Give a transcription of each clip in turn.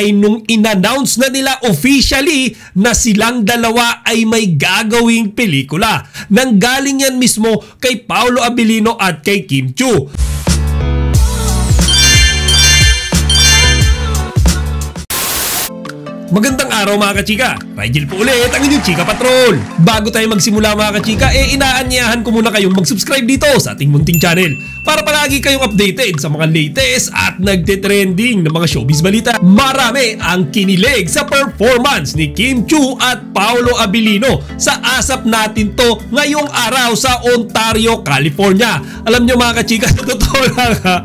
ay nung in-announce na nila officially na silang dalawa ay may gagawing pelikula. Nanggaling yan mismo kay Paolo Abilino at kay Kim Chiu. Magandang araw mga kachika, Rigel po ulit ang inyong Chika Patrol. Bago tayo magsimula mga kachika, inaanyayahan ko muna kayong mag-subscribe dito sa ating munting channel para palagi kayong updated sa mga latest at nagte-trending na mga showbiz balita. Marami ang kinilig sa performance ni Kim Chiu at Paolo Abilino sa ASAP Natin To ngayong araw sa Ontario, California. Alam nyo mga kachika, sa totoo lang ha,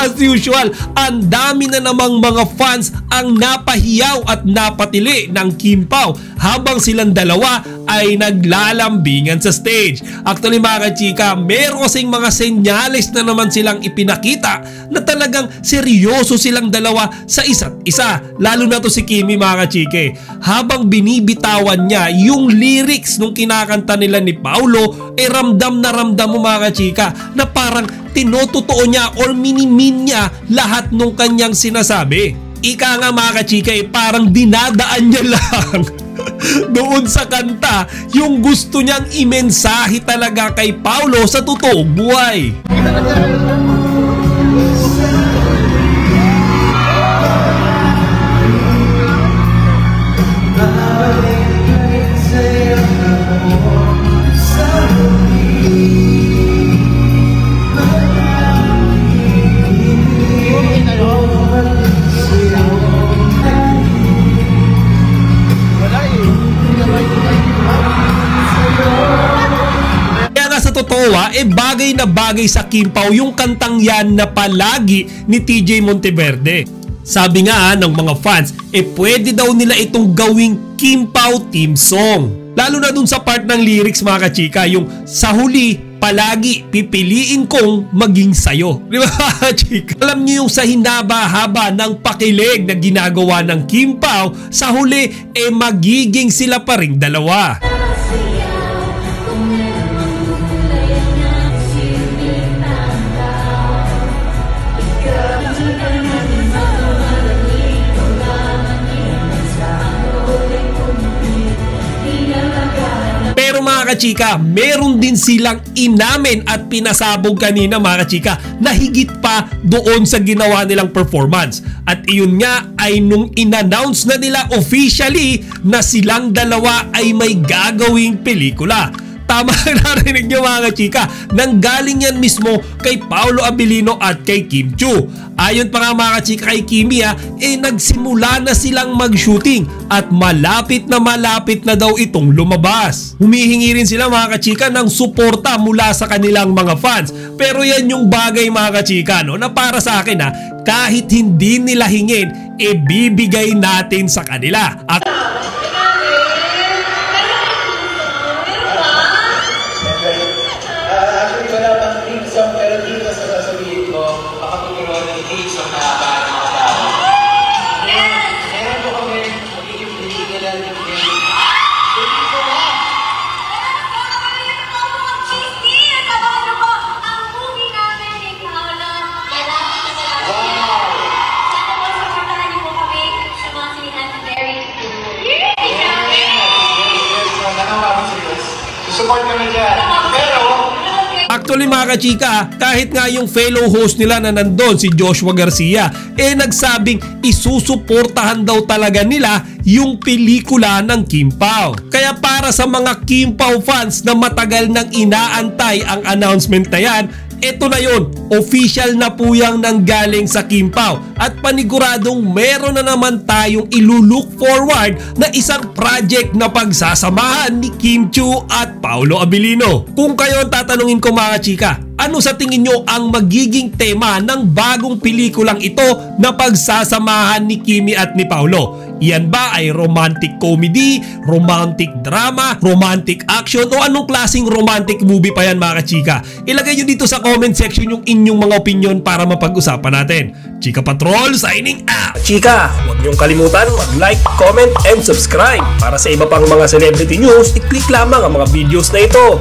as usual, ang dami na namang mga fans ang napahiyaw at napatili ng Kim Pao habang silang dalawa ay naglalambingan sa stage. Actually mga kachika, meron kasing mga senyales na naman silang ipinakita na talagang seryoso silang dalawa sa isa't isa. Lalo na to si Kimi mga kachike. Habang binibitawan niya yung lyrics nung kinakanta nila ni Paolo, ramdam na ramdam mo mga kachika na parang tinototoo niya or minimin niya lahat nung kanyang sinasabi. Ika nga mga kachika, parang dinadaan niya lang doon sa kanta yung gusto niyang imensahe talaga kay Paolo sa totoong buhay. Bagay na bagay sa Kim Pao yung kantang yan na palagi ni TJ Monteverde. Sabi nga ng mga fans, pwede daw nila itong gawing Kim Pao theme song. Lalo na dun sa part ng lyrics mga kachika, yung sa huli, palagi pipiliin kong maging sayo. Di ba kachika? Alam niyo yung sa hinaba-haba ng pakilig na ginagawa ng Kim Pao, sa huli, magiging sila pa ring dalawa. Mga kachika, meron din silang inamin at pinasabog kanina mga kachika na higit pa doon sa ginawa nilang performance. At iyon nga ay nung in-announce na nila officially na silang dalawa ay may gagawing pelikula. Tama narinig niyo mga kachika, nanggaling yan mismo kay Paolo Abilino at kay Kim Chiu. Ayon pa nga mga kachika kay Kimi nagsimula na silang mag-shooting at malapit na daw itong lumabas. Humihingi rin sila mga kachika ng suporta mula sa kanilang mga fans. Pero yan yung bagay mga kachika na para sa akin kahit hindi nila hingin, bibigay natin sa kanila. At actually mga kachika, kahit nga yung fellow host nila na nandun, si Joshua Garcia, nagsabing isusuportahan daw talaga nila yung pelikula ng Kim Pao. Kaya para sa mga Kim Pao fans na matagal nang inaantay ang announcement na yan, eto na yun, official na po yang nanggaling sa Kim Pao at paniguradong meron na naman tayong ilulook forward na isang project na pagsasamahan ni Kim Chiu at Paolo Abilino. Kung kayo ang tatanungin ko mga chika, ano sa tingin nyo ang magiging tema ng bagong pelikulang ito na pagsasamahan ni Kimi at ni Paolo? Iyan ba ay romantic comedy, romantic drama, romantic action o anong klaseng romantic movie pa yan mga chika? Ilagay nyo dito sa comment section yung inyong mga opinion para mapag-usapan natin. Chika Patrol signing out! Chika, huwag niyong kalimutan mag-like, comment, and subscribe. Para sa iba pang mga celebrity news, i-click lamang ang mga videos na ito.